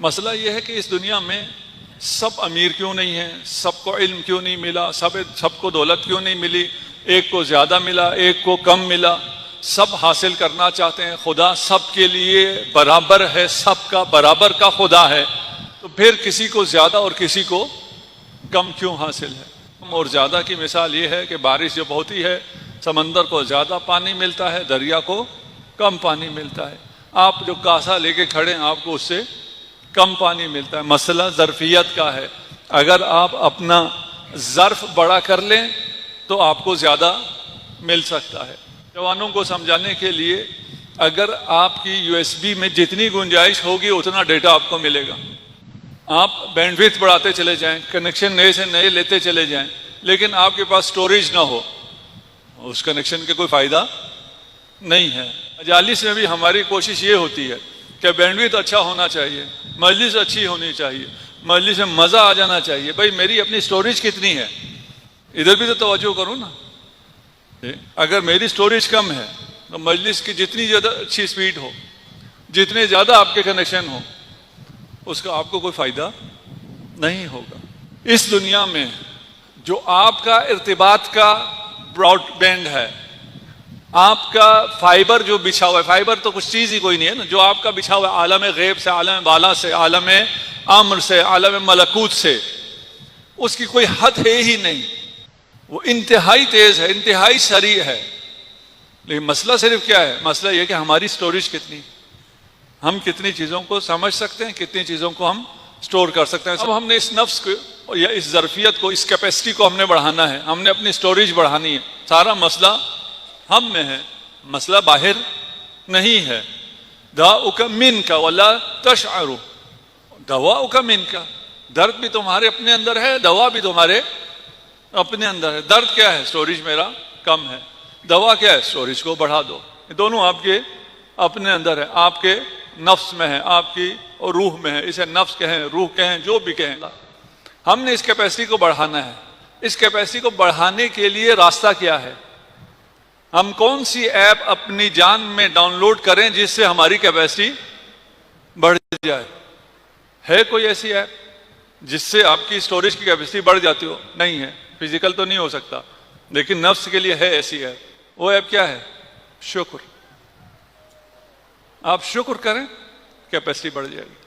مسئلہ یہ ہے کہ اس دنیا میں سب امیر کیوں نہیں ہیں، سب کو علم کیوں نہیں ملا، سب کو دولت کیوں نہیں ملی، ایک کو زیادہ ملا ایک کو کم ملا، سب حاصل کرنا چاہتے ہیں، خدا سب کے لیے برابر ہے، سب کا برابر کا خدا ہے، تو پھر کسی کو زیادہ اور کسی کو کم کیوں حاصل ہے؟ اور زیادہ کی مثال یہ ہے کہ بارش جب ہوتی ہے سمندر کو زیادہ پانی ملتا ہے، دریا کو کم پانی ملتا ہے، آپ جو کاسا لے کے کھڑے ہیں آپ کو اس سے کم پانی ملتا ہے۔ مسئلہ ظرفیت کا ہے، اگر آپ اپنا ظرف بڑا کر لیں تو آپ کو زیادہ مل سکتا ہے۔ جوانوں کو سمجھانے کے لیے اگر آپ کی یو ایس بی میں جتنی گنجائش ہوگی اتنا ڈیٹا آپ کو ملے گا، آپ بینڈ وڈتھ بڑھاتے چلے جائیں، کنیکشن نئے سے نئے لیتے چلے جائیں، لیکن آپ کے پاس سٹوریج نہ ہو، اس کنیکشن کے کوئی فائدہ نہیں ہے۔ مجالس میں بھی ہماری کوشش یہ ہوتی ہے کہ بینڈ وڈتھ اچھا ہونا چاہیے، مجلس اچھی ہونی چاہیے، مجلس میں مزہ آ جانا چاہیے۔ بھائی میری اپنی سٹوریج کتنی ہے، ادھر بھی تو توجہ کروں نا۔ اگر میری سٹوریج کم ہے تو مجلس کی جتنی زیادہ اچھی سپیڈ ہو، جتنے زیادہ آپ کے کنیکشن ہو، اس کا آپ کو کوئی فائدہ نہیں ہوگا۔ اس دنیا میں جو آپ کا ارتباط کا براڈ بینڈ ہے، آپ کا فائبر جو بچھا ہوا ہے، فائبر تو کچھ چیز ہی کوئی نہیں ہے نا، جو آپ کا بچھا ہوا ہے عالم غیب سے، عالم بالا سے، عالم امر سے، عالم ملکوت سے، اس کی کوئی حد ہے ہی نہیں، وہ انتہائی تیز ہے، انتہائی سریع ہے۔ لیکن مسئلہ صرف کیا ہے؟ مسئلہ یہ کہ ہماری سٹوریج کتنی، ہم کتنی چیزوں کو سمجھ سکتے ہیں، کتنی چیزوں کو ہم سٹور کر سکتے ہیں۔ اب ہم نے اس نفس کو یا اس ظرفیت کو، اس کیپیسٹی کو ہم نے بڑھانا ہے، ہم نے اپنی سٹوریج بڑھانی ہے۔ سارا مسئلہ ہم میں ہے، مسئلہ باہر نہیں ہے۔ داؤک منک ولا تشعر، دواؤک منک، درد بھی تمہارے اپنے اندر ہے، دوا بھی تمہارے اپنے اندر ہے۔ درد کیا ہے؟ سٹوریج میرا کم ہے۔ دوا کیا ہے؟ سٹوریج کو بڑھا دو۔ یہ دونوں آپ کے اپنے اندر ہے، آپ کے نفس میں ہے، آپ کی روح میں ہے۔ اسے نفس کہیں، روح کہیں، جو بھی کہیں، ہم نے اس کیپیسٹی کو بڑھانا ہے۔ اس کیپیسٹی کو بڑھانے کے لیے راستہ کیا ہے؟ ہم کون سی ایپ اپنی جان میں ڈاؤن لوڈ کریں جس سے ہماری کیپیسٹی بڑھ جائے؟ ہے کوئی ایسی ایپ جس سے آپ کی سٹوریج کی کیپیسٹی بڑھ جاتی ہو؟ نہیں ہے، فزیکل تو نہیں ہو سکتا، لیکن نفس کے لیے ہے ایسی ایپ۔ وہ ایپ کیا ہے؟ شکر۔ آپ شکر کریں، کیپیسٹی بڑھ جائے گی۔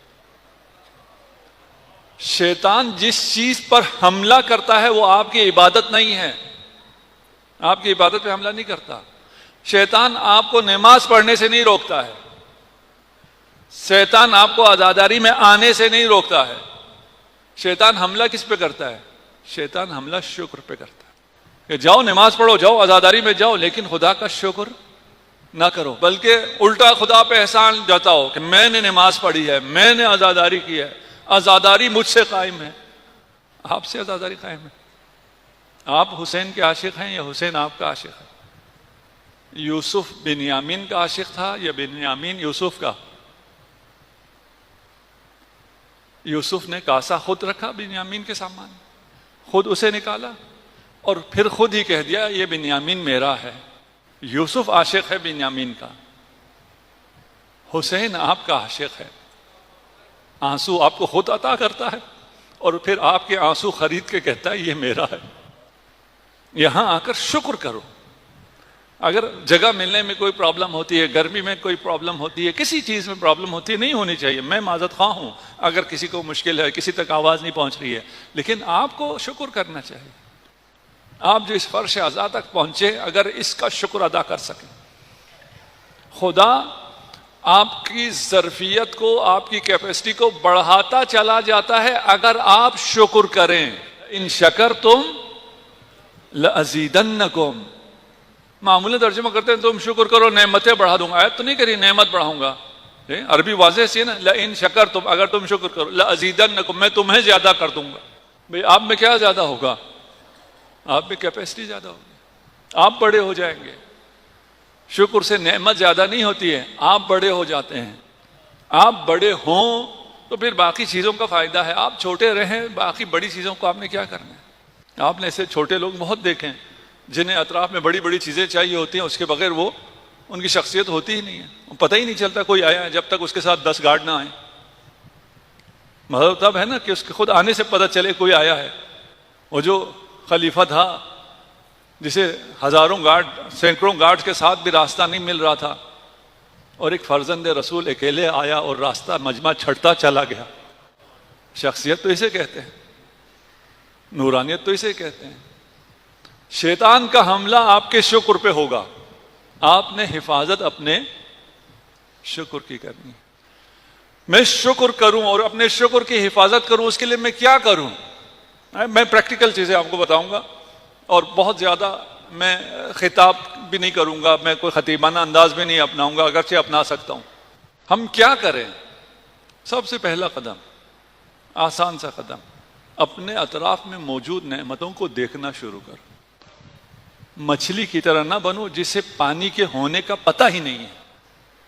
شیطان جس چیز پر حملہ کرتا ہے وہ آپ کی عبادت نہیں ہے، آپ کی عبادت پہ حملہ نہیں کرتا۔ شیطان آپ کو نماز پڑھنے سے نہیں روکتا ہے، شیطان آپ کو عزاداری میں آنے سے نہیں روکتا ہے۔ شیطان حملہ کس پہ کرتا ہے؟ شیطان حملہ شکر پہ کرتا ہے کہ جاؤ نماز پڑھو، جاؤ عزاداری میں جاؤ، لیکن خدا کا شکر نہ کرو، بلکہ الٹا خدا پہ احسان جتاؤ کہ میں نے نماز پڑھی ہے، میں نے عزاداری کی ہے، عزاداری مجھ سے قائم ہے۔ آپ سے عزاداری قائم ہے؟ آپ حسین کے عاشق ہیں یا حسین آپ کا عاشق ہے؟ یوسف بنیامین کا عاشق تھا یا بنیامین یوسف کا؟ یوسف نے کاسا خود رکھا بنیامین کے سامان، خود اسے نکالا اور پھر خود ہی کہہ دیا یہ بنیامین میرا ہے۔ یوسف عاشق ہے بنیامین کا، حسین آپ کا عاشق ہے۔ آنسو آپ کو خود عطا کرتا ہے اور پھر آپ کے آنسو خرید کے کہتا ہے یہ میرا ہے۔ یہاں آ کر شکر کرو۔ اگر جگہ ملنے میں کوئی پرابلم ہوتی ہے، گرمی میں کوئی پرابلم ہوتی ہے، کسی چیز میں پرابلم ہوتی ہے، نہیں ہونی چاہیے، میں معذرت خواہ ہوں اگر کسی کو مشکل ہے، کسی تک آواز نہیں پہنچ رہی ہے، لیکن آپ کو شکر کرنا چاہیے۔ آپ جو اس فرش عزا تک پہنچے، اگر اس کا شکر ادا کر سکیں، خدا آپ کی ظرفیت کو، آپ کی کیپیسٹی کو بڑھاتا چلا جاتا ہے اگر آپ شکر کریں۔ ان شکرتم لازیدنکم، معمولی ترجمہ کرتے ہیں تم شکر کرو نعمتیں بڑھا دوں گا، آیت تو نہیں کری نعمت بڑھاؤں گا، عربی واضح سی ہے نا، لئن شکرتم، اگر تم شکر کرو، لازیدنکم، میں تمہیں زیادہ کر دوں گا۔ بھئی آپ میں کیا زیادہ ہوگا؟ آپ میں کیپیسٹی زیادہ ہوگی، آپ بڑے ہو جائیں گے۔ شکر سے نعمت زیادہ نہیں ہوتی ہے، آپ بڑے ہو جاتے ہیں۔ آپ بڑے ہوں تو پھر باقی چیزوں کا فائدہ ہے، آپ چھوٹے رہیں باقی بڑی چیزوں کو آپ نے کیا کرنا ہے؟ آپ نے ایسے چھوٹے لوگ بہت دیکھے ہیں جنہیں اطراف میں بڑی بڑی چیزیں چاہیے ہوتی ہیں، اس کے بغیر وہ ان کی شخصیت ہوتی ہی نہیں ہے، پتہ ہی نہیں چلتا کوئی آیا ہے جب تک اس کے ساتھ 10 گارڈ نہ آئیں۔ مطلب ہے نا کہ اس کے خود آنے سے پتہ چلے کوئی آیا ہے. وہ جو خلیفہ تھا جسے ہزاروں گارڈ سینکڑوں گارڈ کے ساتھ بھی راستہ نہیں مل رہا تھا، اور ایک فرزند رسول اکیلے آیا اور راستہ مجمع چھڑتا چلا گیا. شخصیت تو اسے کہتے ہیں، نورانیت تو اسے کہتے ہیں. شیطان کا حملہ آپ کے شکر پہ ہوگا، آپ نے حفاظت اپنے شکر کی کرنی ہے. میں شکر کروں اور اپنے شکر کی حفاظت کروں، اس کے لیے میں کیا کروں؟ میں پریکٹیکل چیزیں آپ کو بتاؤں گا، اور بہت زیادہ میں خطاب بھی نہیں کروں گا، میں کوئی خطیبانہ انداز بھی نہیں اپناؤں گا، اگرچہ اپنا سکتا ہوں. ہم کیا کریں؟ سب سے پہلا قدم، آسان سا قدم، اپنے اطراف میں موجود نعمتوں کو دیکھنا شروع کر. مچھلی کی طرح نہ بنو جسے پانی کے ہونے کا پتہ ہی نہیں ہے.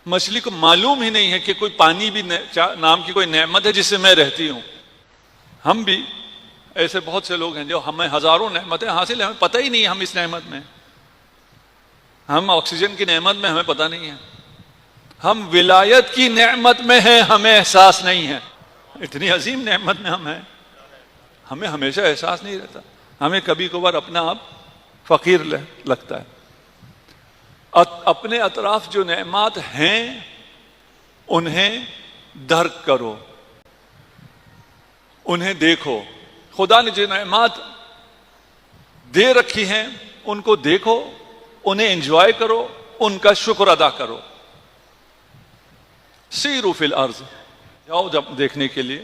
مچھلی کو معلوم ہی نہیں ہے کہ کوئی پانی بھی نام کی کوئی نعمت ہے جس سے میں رہتی ہوں. ہم بھی ایسے بہت سے لوگ ہیں جو ہمیں ہزاروں نعمتیں حاصل ہیں، ہمیں پتہ ہی نہیں ہے ہم اس نعمت میں. ہم آکسیجن کی نعمت میں، ہمیں پتہ نہیں ہے. ہم ولایت کی نعمت میں ہیں، ہمیں احساس نہیں ہے. اتنی عظیم نعمت میں ہم ہیں، ہمیں ہمیشہ احساس نہیں رہتا. ہمیں کبھی کبھار اپنا آپ فقیر لگتا ہے. اپنے اطراف جو نعمات ہیں انہیں درک کرو، انہیں دیکھو. خدا نے جو نعمات دے رکھی ہیں ان کو دیکھو، انہیں انجوائے کرو، ان کا شکر ادا کرو. سیروا فی الارض، جاؤ جب دیکھنے کے لیے،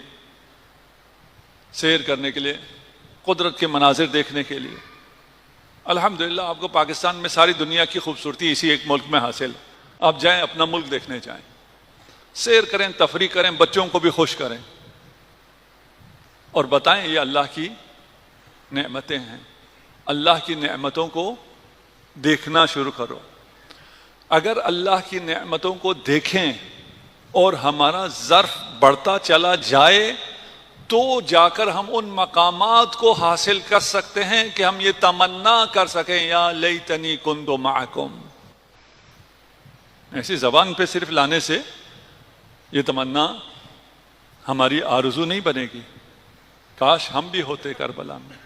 سیر کرنے کے لیے، قدرت کے مناظر دیکھنے کے لیے. الحمدللہ آپ کو پاکستان میں ساری دنیا کی خوبصورتی اسی ایک ملک میں حاصل. آپ جائیں، اپنا ملک دیکھنے جائیں، سیر کریں، تفریح کریں، بچوں کو بھی خوش کریں، اور بتائیں یہ اللہ کی نعمتیں ہیں. اللہ کی نعمتوں کو دیکھنا شروع کرو. اگر اللہ کی نعمتوں کو دیکھیں اور ہمارا ظرف بڑھتا چلا جائے تو جا کر ہم ان مقامات کو حاصل کر سکتے ہیں کہ ہم یہ تمنا کر سکیں یا لیتنی کنت معکم. ایسی زبان پہ صرف لانے سے یہ تمنا ہماری آرزو نہیں بنے گی. کاش ہم بھی ہوتے کربلا میں.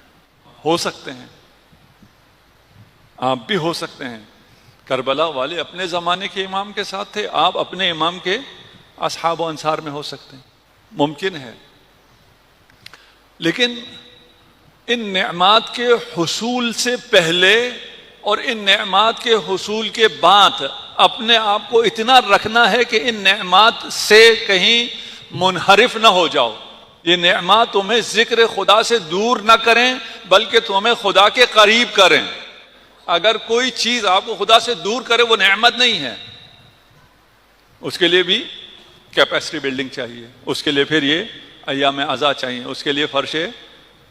ہو سکتے ہیں، آپ بھی ہو سکتے ہیں. کربلا والے اپنے زمانے کے امام کے ساتھ تھے، آپ اپنے امام کے اصحاب و انصار میں ہو سکتے ہیں. ممکن ہے. لیکن ان نعمات کے حصول سے پہلے اور ان نعمات کے حصول کے بعد اپنے آپ کو اتنا رکھنا ہے کہ ان نعمات سے کہیں منحرف نہ ہو جاؤ. یہ نعمات تمہیں ذکر خدا سے دور نہ کریں بلکہ تمہیں خدا کے قریب کریں. اگر کوئی چیز آپ کو خدا سے دور کرے وہ نعمت نہیں ہے. اس کے لیے بھی کیپیسٹی بلڈنگ چاہیے، اس کے لیے پھر یہ ایام عزا چاہیے، اس کے لیے فرش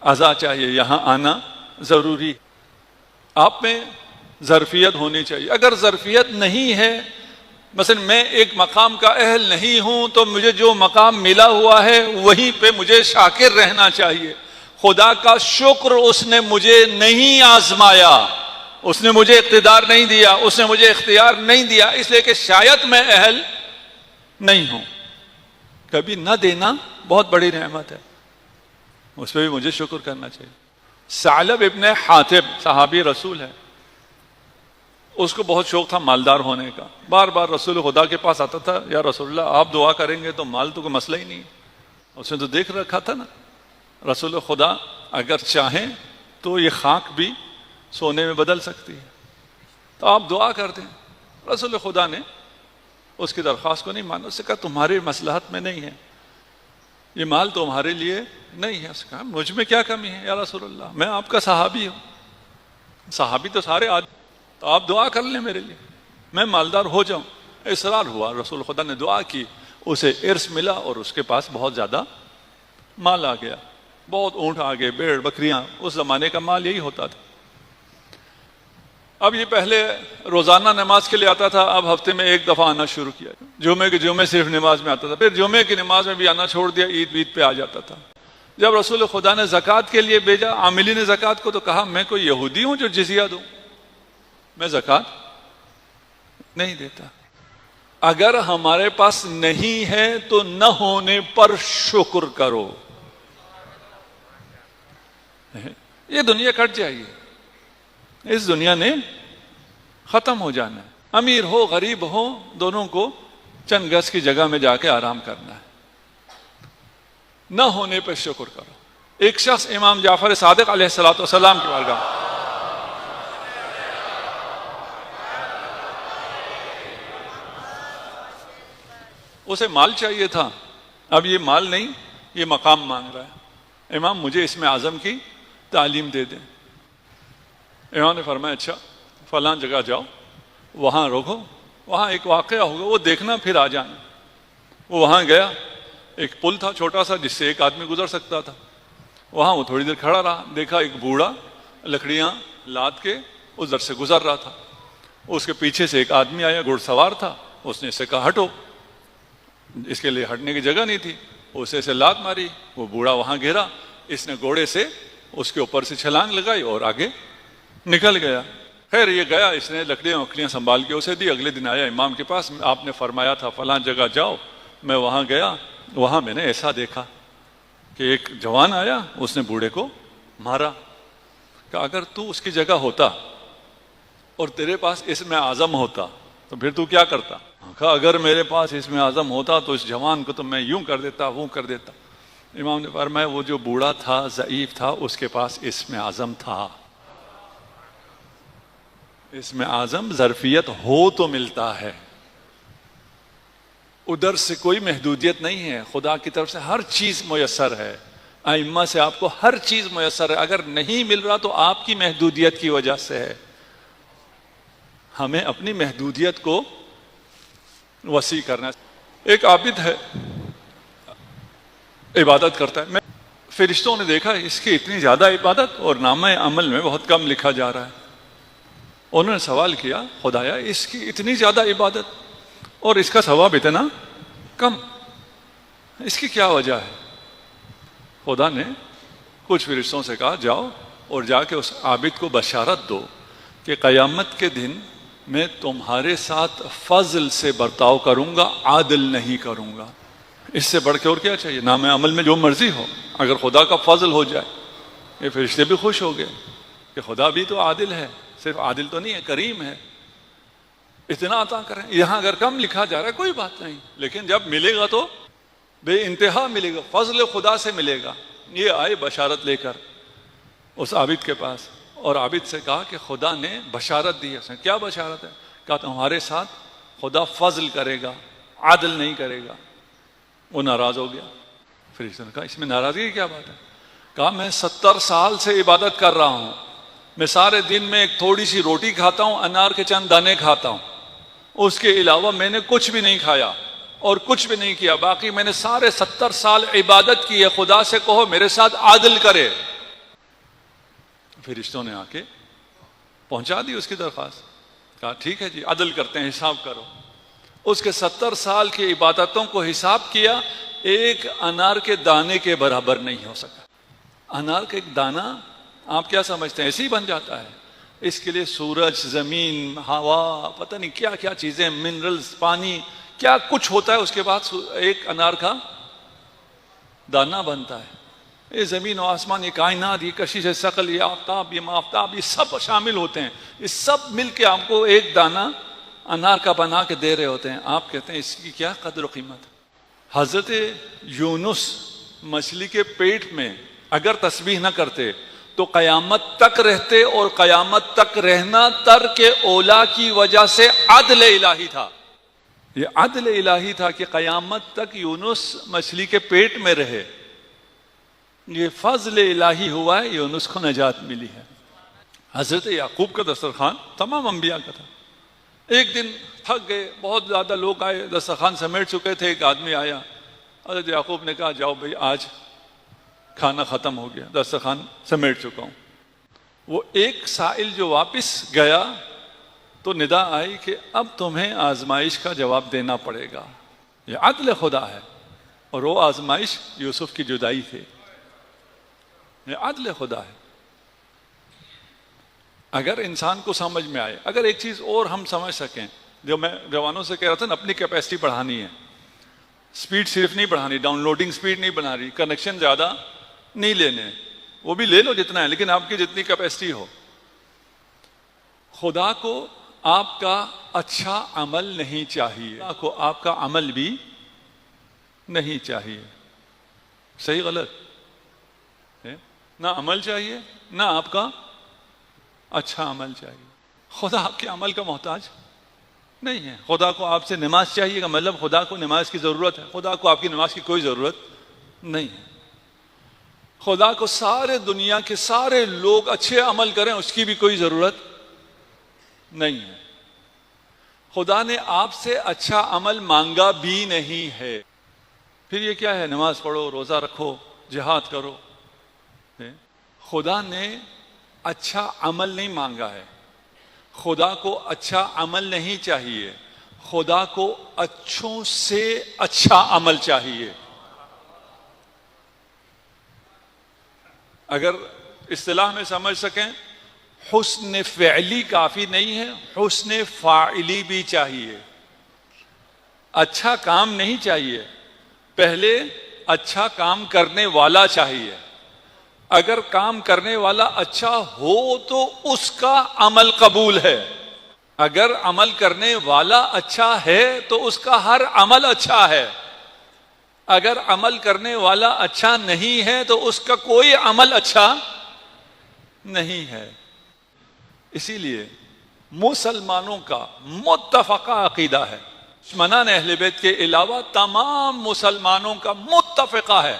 عزا چاہیے. یہاں آنا ضروری. آپ میں ظرفیت ہونی چاہیے. اگر ظرفیت نہیں ہے، مثلا میں ایک مقام کا اہل نہیں ہوں تو مجھے جو مقام ملا ہوا ہے وہیں پہ مجھے شاکر رہنا چاہیے. خدا کا شکر اس نے مجھے نہیں آزمایا، اس نے مجھے اقتدار نہیں دیا، اس نے مجھے اختیار نہیں دیا اس لیے کہ شاید میں اہل نہیں ہوں. کبھی نہ دینا بہت بڑی نعمت ہے، اس پہ بھی مجھے شکر کرنا چاہیے. ثعلب ابن حاطب صحابی رسول ہے، اس کو بہت شوق تھا مالدار ہونے کا. بار بار رسول خدا کے پاس آتا تھا، یا رسول اللہ آپ دعا کریں گے تو مال تو کوئی مسئلہ ہی نہیں. اس نے تو دیکھ رکھا تھا نا رسول خدا اگر چاہیں تو یہ خاک بھی سونے میں بدل سکتی ہے، تو آپ دعا کر دیں. رسول خدا نے اس کی درخواست کو نہیں مانا. اس نے کہا تمہاری مصلحت میں نہیں ہے، یہ مال تمہارے لیے نہیں ہے. اس نے کہا مجھ میں کیا کمی ہے یا رسول اللہ، میں آپ کا صحابی ہوں. صحابی تو سارے آدمی، تو آپ دعا کر لیں میرے لیے، میں مالدار ہو جاؤں. اصرار ہوا، رسول خدا نے دعا کی، اسے ارث ملا اور اس کے پاس بہت زیادہ مال آ گیا. بہت اونٹ آ گئے، بھیڑ بکریاں. اس زمانے کا مال یہی ہوتا تھا. اب یہ پہلے روزانہ نماز کے لیے آتا تھا، اب ہفتے میں ایک دفعہ آنا شروع کیا. جمعے کے جمعے صرف نماز میں آتا تھا، پھر جمعے کی نماز میں بھی آنا چھوڑ دیا، عید وید پہ آ جاتا تھا. جب رسول خدا نے زکوٰۃ کے لیے بھیجا عاملین زکوٰۃ کو، تو کہا میں کوئی یہودی ہوں جو جزیہ دوں، میں زکوٰۃ نہیں دیتا. اگر ہمارے پاس نہیں ہے تو نہ ہونے پر شکر کرو. یہ دنیا کٹ جائے گی, اس دنیا نے ختم ہو جانا ہے. امیر ہو غریب ہو دونوں کو چند گز کی جگہ میں جا کے آرام کرنا ہے. نہ ہونے پہ شکر کرو. ایک شخص امام جعفر صادق علیہ الصلوۃ والسلام کی بارگاہ اسے مال چاہیے تھا. اب یہ مال نہیں, یہ مقام مانگ رہا ہے. امام مجھے اسم اعظم کی تعلیم دے دیں. امام نے فرمایا اچھا فلاں جگہ جاؤ, وہاں رکو, وہاں ایک واقعہ ہوگا وہ دیکھنا پھر آ جانا. وہ وہاں گیا, ایک پل تھا چھوٹا سا جس سے ایک آدمی گزر سکتا تھا. وہاں وہ تھوڑی دیر کھڑا رہا, دیکھا ایک بوڑھا لکڑیاں لاد کے ادھر سے گزر رہا تھا. اس کے پیچھے سے ایک آدمی آیا, گھڑ سوار تھا. اس نے اسے کہا ہٹو, اس کے لیے ہٹنے کی جگہ نہیں تھی. اسے سے لات ماری, وہ بوڑھا وہاں گرا. اس نے گھوڑے سے اس کے اوپر سے چھلانگ لگائی اور آگے نکل گیا. خیر یہ گیا, اس نے لکڑیاں وکڑیاں سنبھال کے اسے دی. اگلے دن آیا امام کے پاس, آپ نے فرمایا تھا فلاں جگہ جاؤ. میں وہاں گیا, وہاں میں نے ایسا دیکھا کہ ایک جوان آیا, اس نے بوڑھے کو مارا. کہ اگر تو اس کی جگہ ہوتا اور تیرے پاس اسم اعظم ہوتا تو پھر تو کیا کرتا؟ کہا اگر میرے پاس اسم اعظم ہوتا تو اس جوان کو تو میں یوں کر دیتا, وہ کر دیتا. امام نے فرمایا وہ جو بوڑھا تھا ضعیف تھا, اس کے پاس اسم اعظم تھا. اسم اعظم ظرفیت ہو تو ملتا ہے, ادھر سے کوئی محدودیت نہیں ہے. خدا کی طرف سے ہر چیز میسر ہے, ائمہ سے آپ کو ہر چیز میسر ہے. اگر نہیں مل رہا تو آپ کی محدودیت کی وجہ سے ہے. ہمیں اپنی محدودیت کو وسیع کرنا. ایک عابد ہے, عبادت کرتا ہے. فرشتوں نے دیکھا اس کی اتنی زیادہ عبادت اور نامہ عمل میں بہت کم لکھا جا رہا ہے. انہوں نے سوال کیا خدایا اس کی اتنی زیادہ عبادت اور اس کا ثواب اتنا کم, اس کی کیا وجہ ہے؟ خدا نے کچھ فرشتوں سے کہا جاؤ اور جا کے اس عابد کو بشارت دو کہ قیامت کے دن میں تمہارے ساتھ فضل سے برتاؤ کروں گا, عادل نہیں کروں گا. اس سے بڑھ کے اور کیا چاہیے؟ نام عمل میں جو مرضی ہو, اگر خدا کا فضل ہو جائے. یہ فرشتے بھی خوش ہو گئے کہ خدا بھی تو عادل ہے, صرف عادل تو نہیں ہے, کریم ہے, اتنا عطا کریں. یہاں اگر کم لکھا جا رہا ہے کوئی بات نہیں, لیکن جب ملے گا تو بے انتہا ملے گا, فضل خدا سے ملے گا. یہ آئے بشارت لے کر اس عابد کے پاس, اور عابد سے کہا کہ خدا نے بشارت دی ہے. اس نے کیا بشارت ہے؟ کہا تمہارے ساتھ خدا فضل کرے گا, عادل نہیں کرے گا. وہ ناراض ہو گیا. پھر اس نے کہا اس میں ناراضگی کی کیا بات ہے؟ کہا میں 70 سال سے عبادت کر رہا ہوں, میں سارے دن میں ایک تھوڑی سی روٹی کھاتا ہوں, انار کے چند دانے کھاتا ہوں, اس کے علاوہ میں نے کچھ بھی نہیں کھایا اور کچھ بھی نہیں کیا. باقی میں نے سارے 70 سال عبادت کی ہے. خدا سے کہو میرے ساتھ عادل کرے. فرشتوں نے آ کے پہنچا دی اس کی درخواست. کہا ٹھیک ہے جی عدل کرتے ہیں, حساب کرو. اس کے 70 سال کی عبادتوں کو حساب کیا, ایک انار کے دانے کے برابر نہیں ہو سکا. انار کا ایک دانہ آپ کیا سمجھتے ہیں ایسے ہی بن جاتا ہے؟ اس کے لیے سورج, زمین, ہوا, پتہ نہیں کیا کیا چیزیں, منرلز, پانی, کیا کچھ ہوتا ہے. اس کے بعد ایک انار کا دانہ بنتا ہے. یہ زمین و آسمان, یہ کائنات, یہ کشش ثقل, یہ آفتاب, یہ مافتاب, یہ سب شامل ہوتے ہیں. یہ سب مل کے آپ کو ایک دانہ انار کا بنا کے دے رہے ہوتے ہیں. آپ کہتے ہیں اس کی کیا قدر و قیمت. حضرت یونس مچھلی کے پیٹ میں اگر تسبیح نہ کرتے تو قیامت تک رہتے, اور قیامت تک رہنا ترک اولا کی وجہ سے عدل الہی تھا. یہ عدل الہی تھا کہ قیامت تک یونس مچھلی کے پیٹ میں رہے. یہ فضل الہی ہوا ہے, یونس کو نجات ملی ہے. حضرت یعقوب کا دسترخوان تمام انبیاء کا تھا. ایک دن تھک گئے, بہت زیادہ لوگ آئے, دسترخوان سمیٹ چکے تھے. ایک آدمی آیا, حضرت یعقوب نے کہا جاؤ بھائی آج کھانا ختم ہو گیا, دسترخوان سمیٹ چکا ہوں. وہ ایک سائل جو واپس گیا تو ندا آئی کہ اب تمہیں آزمائش کا جواب دینا پڑے گا. یہ عدل خدا ہے, اور وہ آزمائش یوسف کی جدائی تھی. یہ عدل خدا ہے. اگر انسان کو سمجھ میں آئے, اگر ایک چیز اور ہم سمجھ سکیں, جو میں جوانوں سے کہہ رہا تھا نا، اپنی کیپیسٹی بڑھانی ہے. سپیڈ صرف نہیں بڑھانی، ڈاؤن لوڈنگ سپیڈ نہیں بڑھانی، کنیکشن زیادہ نہیں لینے، وہ بھی لے لو جتنا ہے لیکن آپ کی جتنی کیپیسٹی ہو. خدا کو آپ کا اچھا عمل نہیں چاہیے، خدا کو آپ کا عمل بھی نہیں چاہیے. صحیح غلط؟ نہ عمل چاہیے نہ آپ کا اچھا عمل چاہیے. خدا آپ کے عمل کا محتاج نہیں ہے. خدا کو آپ سے نماز چاہیے کا مطلب خدا کو نماز کی ضرورت ہے. خدا کو آپ کی نماز کی کوئی ضرورت نہیں ہے. خدا کو سارے دنیا کے سارے لوگ اچھے عمل کریں اس کی بھی کوئی ضرورت نہیں ہے. خدا نے آپ سے اچھا عمل مانگا بھی نہیں ہے. پھر یہ کیا ہے؟ نماز پڑھو، روزہ رکھو، جہاد کرو. خدا نے اچھا عمل نہیں مانگا ہے. خدا کو اچھا عمل نہیں چاہیے، خدا کو اچھوں سے اچھا عمل چاہیے. اگر اصطلاح میں سمجھ سکیں، حسن فعلی کافی نہیں ہے، حسن فاعلی بھی چاہیے. اچھا کام نہیں چاہیے، پہلے اچھا کام کرنے والا چاہیے. اگر کام کرنے والا اچھا ہو تو اس کا عمل قبول ہے. اگر عمل کرنے والا اچھا ہے تو اس کا ہر عمل اچھا ہے. اگر عمل کرنے والا اچھا نہیں ہے تو اس کا کوئی عمل اچھا نہیں ہے. اسی لیے مسلمانوں کا متفقہ عقیدہ ہے، دشمنان اہل بیت کے علاوہ تمام مسلمانوں کا متفقہ ہے.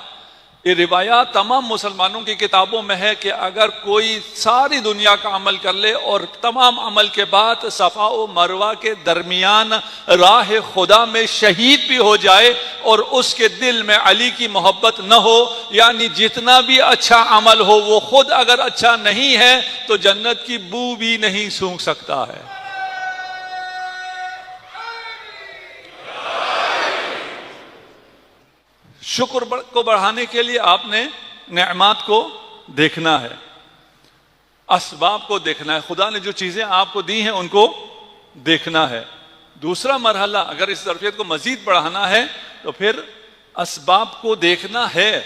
یہ روایات تمام مسلمانوں کی کتابوں میں ہے کہ اگر کوئی ساری دنیا کا عمل کر لے اور تمام عمل کے بعد صفا و مروہ کے درمیان راہ خدا میں شہید بھی ہو جائے اور اس کے دل میں علی کی محبت نہ ہو، یعنی جتنا بھی اچھا عمل ہو وہ خود اگر اچھا نہیں ہے تو جنت کی بو بھی نہیں سونگھ سکتا ہے. شکر کو بڑھانے کے لیے آپ نے نعمات کو دیکھنا ہے، اسباب کو دیکھنا ہے. خدا نے جو چیزیں آپ کو دی ہیں ان کو دیکھنا ہے. دوسرا مرحلہ اگر اس ظرفیت کو مزید بڑھانا ہے تو پھر اسباب کو دیکھنا ہے.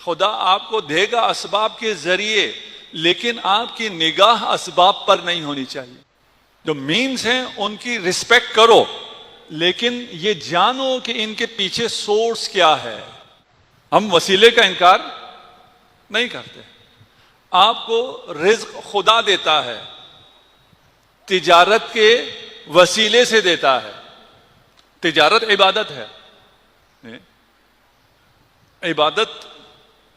خدا آپ کو دے گا اسباب کے ذریعے، لیکن آپ کی نگاہ اسباب پر نہیں ہونی چاہیے. جو مینز ہیں ان کی رسپیکٹ کرو، لیکن یہ جانو کہ ان کے پیچھے سورس کیا ہے. ہم وسیلے کا انکار نہیں کرتے. آپ کو رزق خدا دیتا ہے، تجارت کے وسیلے سے دیتا ہے. تجارت عبادت ہے. عبادت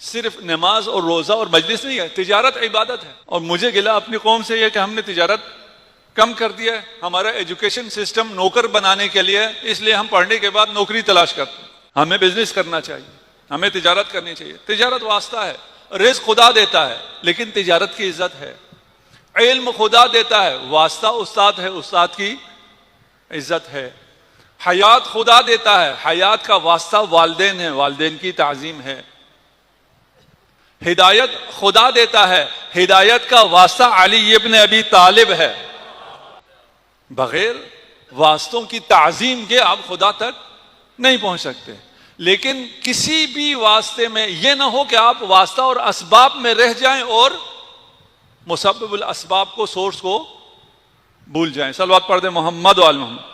صرف نماز اور روزہ اور مجلس نہیں ہے، تجارت عبادت ہے. اور مجھے گلا اپنی قوم سے یہ کہ ہم نے تجارت کم کر دیا ہے. ہمارا ایجوکیشن سسٹم نوکر بنانے کے لیے، اس لیے ہم پڑھنے کے بعد نوکری تلاش کرتے ہیں. ہمیں بزنس کرنا چاہیے، ہمیں تجارت کرنی چاہیے. تجارت واسطہ ہے، رزق خدا دیتا ہے لیکن تجارت کی عزت ہے. علم خدا دیتا ہے، واسطہ استاد ہے، استاد کی عزت ہے. حیات خدا دیتا ہے، حیات کا واسطہ والدین ہے، والدین کی تعظیم ہے. ہدایت خدا دیتا ہے، ہدایت کا واسطہ علی ابن ابی طالب ہے. بغیر واسطوں کی تعظیم کے آپ خدا تک نہیں پہنچ سکتے. لیکن کسی بھی واسطے میں یہ نہ ہو کہ آپ واسطہ اور اسباب میں رہ جائیں اور مسبب الاسباب کو، سورس کو بھول جائیں. صلوات پڑھ دیں محمد و آل محمد.